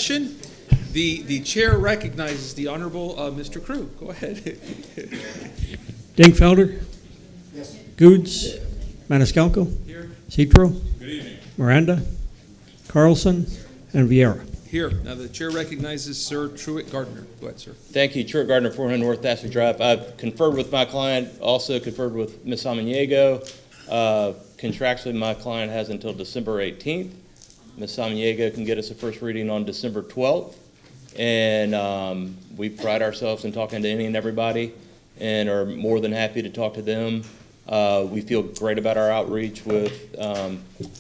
discussion? The chair recognizes the Honorable Mr. Crew. Go ahead. Dingfelder? Yes. Goods? Maniscalco? Here. Citro? Good evening. Miranda? Carlson? And Vieira. Here. Now the chair recognizes Sir Truett Gardner. Go ahead, sir. Thank you. Truett Gardner, 400 North Daswick Drive. I've conferred with my client, also conferred with Ms. Samaniego. Contractually, my client has until December 18th. Ms. Samaniego can get us a first reading on December 12th. And we pride ourselves in talking to any and everybody and are more than happy to talk to them. We feel great about our outreach with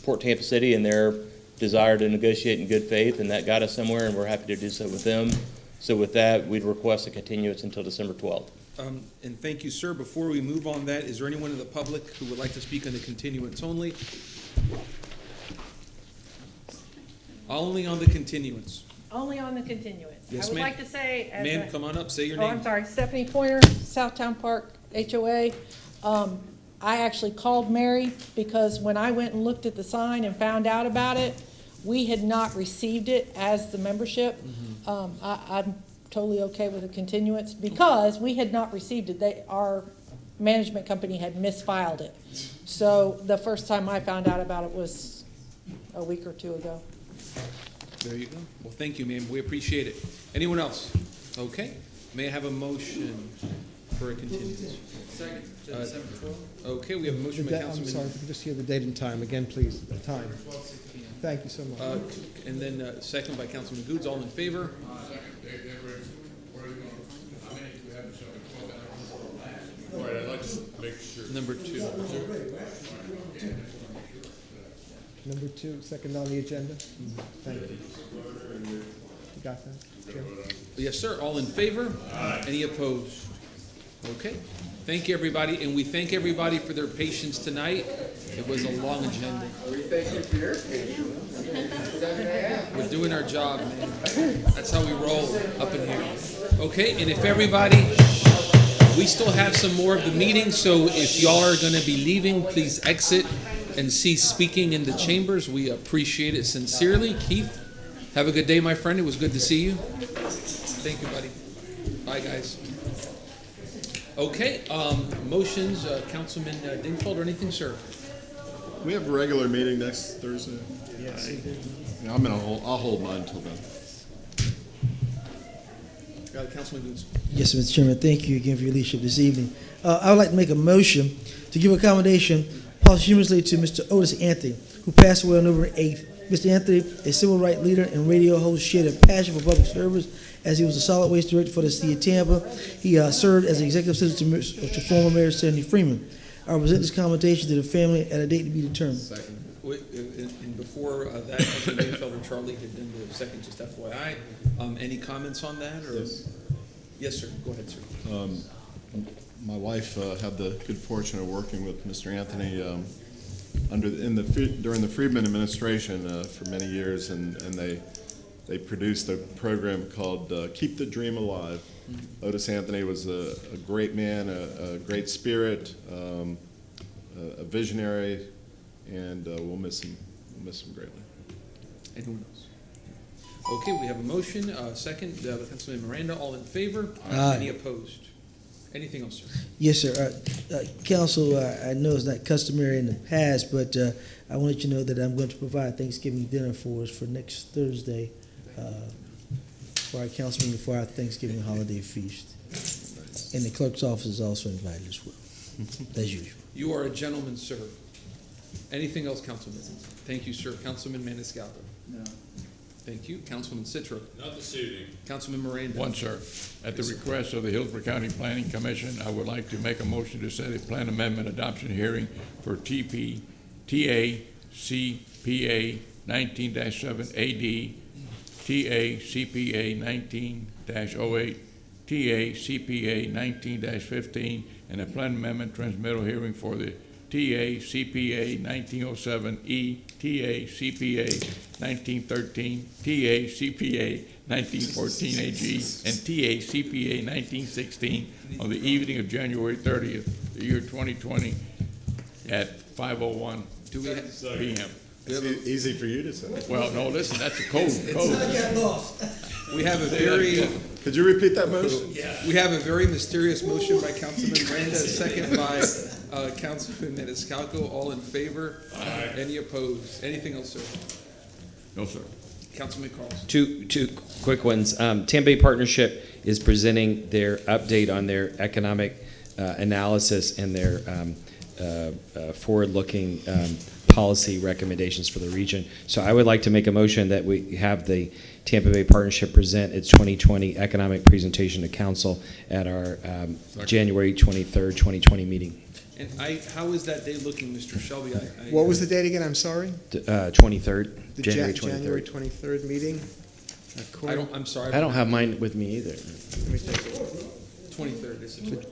Port Tampa City and their desire to negotiate in good faith, and that got us somewhere, and we're happy to do so with them. So with that, we'd request a continuance until December 12th. And thank you, sir. Before we move on that, is there anyone in the public who would like to speak on the continuance only? Only on the continuance. Only on the continuance. Yes, I would ma'am. like to say, as Ma'am, come on up, say your oh, name. I'm sorry, Stephanie Pointer, Southtown Park HOA. I actually called Mary because when I went and looked at the sign and found out about it, we had not received it as the membership. I'm totally okay with a continuance because we had not received it. Our management company had misfiled it. So the first time I found out about it was a week or two ago. There you go. Well, thank you, ma'am. We appreciate it. Anyone else? Okay. May I have a motion for a continuance? Second. December 12th. Okay, we have a motion by I'm Councilman. sorry, if we could just hear the date and time again, please. The time. Thank you so much. And then second by Councilman Goods. All in favor? All right, I'd like to make sure. Number 2. Number 2, second on the agenda. Thank you. You got that? Jim? Yes, sir. All in favor? Aye. Any opposed? Okay. Thank you, everybody, and we thank everybody for their patience tonight. It was a long agenda. We thank you for your patience. We're doing our job, man. That's how we roll up in here. Okay, and if everybody, we still have some more of the meeting, so if y'all are going to be leaving, please exit and cease speaking in the chambers. We appreciate it sincerely. Keith, have a good day, my friend. It was good to see you. Thank you, buddy. Bye, guys. Okay, motions, Councilman Dingfold, or anything, sir? We have a regular meeting next Thursday. Yes, you do. Yeah, I'll hold mine until then. Councilman Goods. Yes, Mr. Chairman. Thank you again for your leadership this evening. I would like to make a motion to give accommodation posthumously to Mr. Otis Anthony, who passed away on November 8th. Mr. Anthony, a civil rights leader and radio host, shared a passion for public service as he was a solid waste director for the city of Tampa. He served as an executive assistant to former Mayor Sandy Freeman. I present this commendation to the family at a date to be determined. Second. And before that, Councilman Mayfield and Charlie had done the second, just FYI. Any comments on that? Or? Yes. Yes, sir. Go ahead, sir. My wife had the good fortune of working with Mr. Anthony during the Friedman administration for many years, and they produced a program called Keep the Dream Alive. Mm-hmm. Otis Anthony was a great man, a great spirit, a visionary, and we'll miss him. We'll miss him greatly. Anyone else? Okay, we have a motion. Second, Councilman Miranda. All in favor? Aye. Any opposed? Anything else, sir? Yes, sir. Council, I know it's not customary in the past, but I want to let you know that I'm going to provide Thanksgiving dinner for us for next Thursday for our councilmen for our Thanksgiving holiday feast. Nice. And the clerk's office is also invited as well, as usual. You are a gentleman, sir. Anything else, Councilman? Thank you, sir. Councilman Maniscalco. No. Thank you. Councilman Citro. Not this evening. Councilman Miranda. One, sir. At the request of the Hillsborough County Planning Commission, I would like to make a motion to set a plan amendment adoption hearing for TACPA 19-7 AD, TACPA 19-08, TACPA 19-15, and a plan amendment transmittal hearing for the TACPA 1907E, TACPA 1913, TACPA 1914 AG, and TACPA 1916 on the evening of January 30th, the year 2020 at 5:01 p.m. It's easy for you to say. Well, no, listen, that's a code. We have a very, Could you repeat that motion? we have a very mysterious motion by Councilman Miranda, a second by Councilman Maniscalco. All in favor? Aye. Any opposed? Anything else, sir? No, sir. Councilman Carlson. Two quick ones. Tampa Bay Partnership is presenting their update on their economic analysis and their forward-looking policy recommendations for the region. So I would like to make a motion that we have the Tampa Bay Partnership present its 2020 economic presentation to council at our January 23rd, 2020 meeting. And how is that day looking, Mr. Shelby? What was the date again? I'm sorry? 23rd, The January January 23rd. 23rd meeting? I'm sorry. I don't have mine with me either. Let me take it. 23rd, is the 23rd.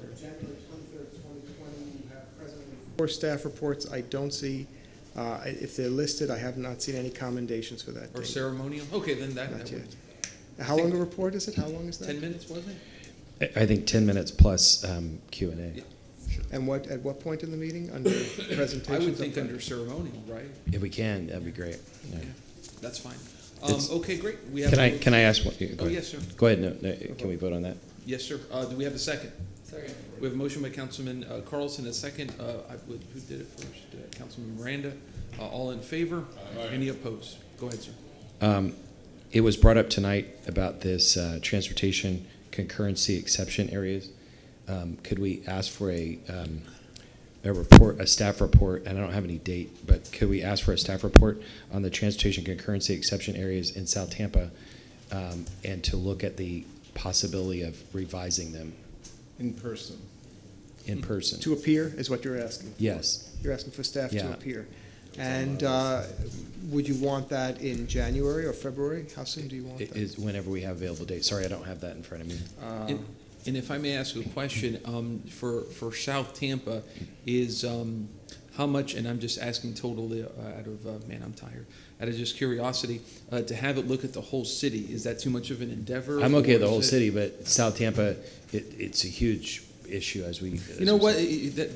4 staff reports, I don't see. If they're listed, I have not seen any commendations for that Or date. ceremonial? Okay, then that Not yet. works. How long a report is it? How long is that? 10 minutes, wasn't it? I think 10 minutes plus Q&A. Yeah. And at what point in the meeting? Under presentations? I would think up front? under ceremonial, right? If we can, that'd be great. Yeah. Yeah, that's fine. It's- Okay, great. We have. Can I ask one? Go Oh, ahead. yes, sir. Go ahead. No, can we vote on that? Yes, sir. Do we have a second? Second. We have a motion by Councilman Carlson, a second. Who did it first? Councilman Miranda. All in favor? Any opposed? Go ahead, sir. It was brought up tonight about this transportation concurrency exception areas. Could we ask for a report, a staff report, and I don't have any date, but could we ask for a staff report on the transportation concurrency exception areas in South Tampa, and to look at the possibility of revising them In person. in person? To appear is what you're asking? Yes. You're asking for staff to Yeah. appear. And would you want that in January or February? How soon do you want It that? is whenever we have available dates. Sorry, I don't have that in front of me. And if I may ask a question, for South Tampa, is how much, and I'm just asking totally out of, man, I'm tired, out of just curiosity, to have it look at the whole city, is that too much of an endeavor? I'm okay with the or whole is it- city, but South Tampa, it's a huge issue as we. You know what,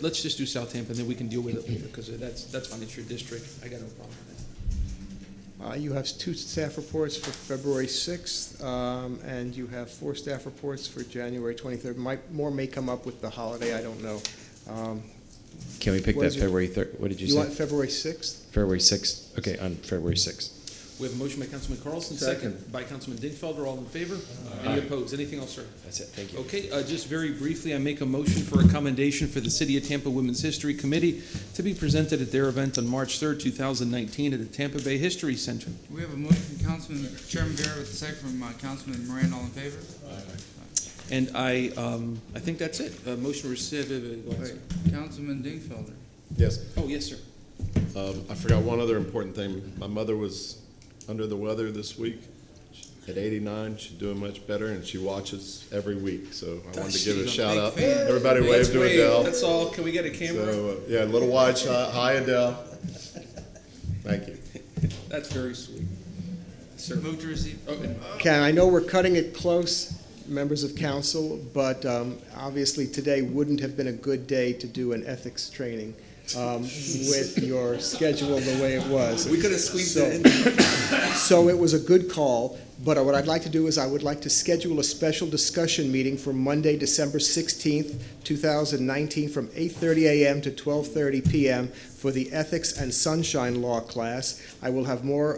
let's just do South Tampa, and then we can deal with it later, because that's fine, it's your district, I got no problem with that. You have 2 staff reports for February 6th, and you have 4 staff reports for January 23rd. More may come up with the holiday, I don't know. Can we pick What that is your- February 3rd? What did you You say? want February 6th? February 6th. Okay, on February 6th. We have a motion by Councilman Carlson, second by Councilman Dingfelder, all in favor? Any opposed? Anything else, sir? That's it. Thank you. Okay, just very briefly, I make a motion for a commendation for the City of Tampa Women's History Committee to be presented at their event on March 3rd, 2019 at the Tampa Bay History Center. We have a motion from Councilman Chairman Vera with a second from Councilman Moran. All in favor? And I think that's it. Motion received. Go ahead, sir. Councilman Dingfelder. Yes. Oh, yes, sir. I forgot one other important thing. My mother was under the weather this week. At 89, she's doing much better, and she watches every week. So I wanted to give a She's a shout big out. fan. Everybody Let's wave to wave. Adele. That's all. Can we get a camera? So, yeah, a little wide shot. Hi, Adele. Thank you. That's very sweet. Sir. Move to receive. Okay. Ken, I know we're cutting it close, members of council, but obviously today wouldn't have been a good day to do an ethics training with your schedule the way it was. We could have squeezed it in. So it was a good call, but what I'd like to do is I would like to schedule a special discussion meeting for Monday, December 16th, 2019, from 8:30 a.m. to 12:30 p.m. for the Ethics and Sunshine Law class. I will have more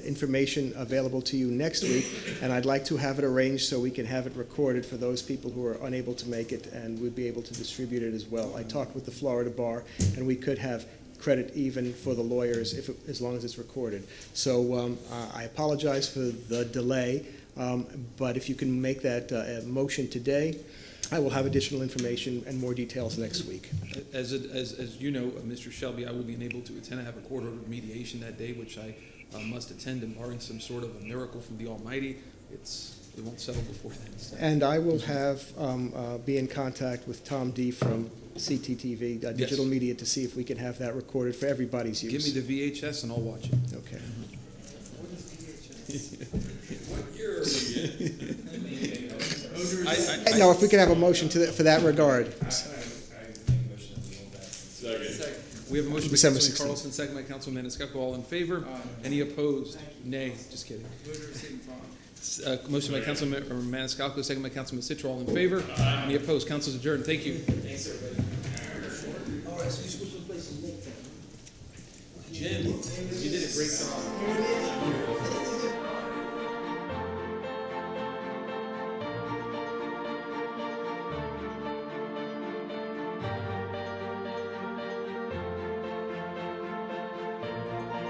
information available to you next week, and I'd like to have it arranged so we can have it recorded for those people who are unable to make it, and we'd be able to distribute it as well. I talked with the Florida Bar, and we could have credit even for the lawyers as long as it's recorded. So I apologize for the delay, but if you can make that motion today, I will have additional information and more details next week. As you know, Mr. Shelby, I will be unable to attend. I have a court ordered mediation that day, which I must attend, and barring some sort of a miracle from the Almighty, it won't settle before then. So. And I will have be in contact with Tom D. from CTTV, Digital Media, to see if we can have that recorded for everybody's use. Give me the VHS and I'll watch it. Okay. What year No, if we could have a motion for that regard. We have a motion by December Councilman 16th. Carlson, second by Councilman Maniscalco. All in favor? Any opposed? Nay. Just kidding. Move to receive and file. Motion by Councilman Maniscalco, second by Councilman Citro. All in favor? Any opposed? Council's adjourned. Thank you. All right, so you switch the places next time. Jim, you did a great job.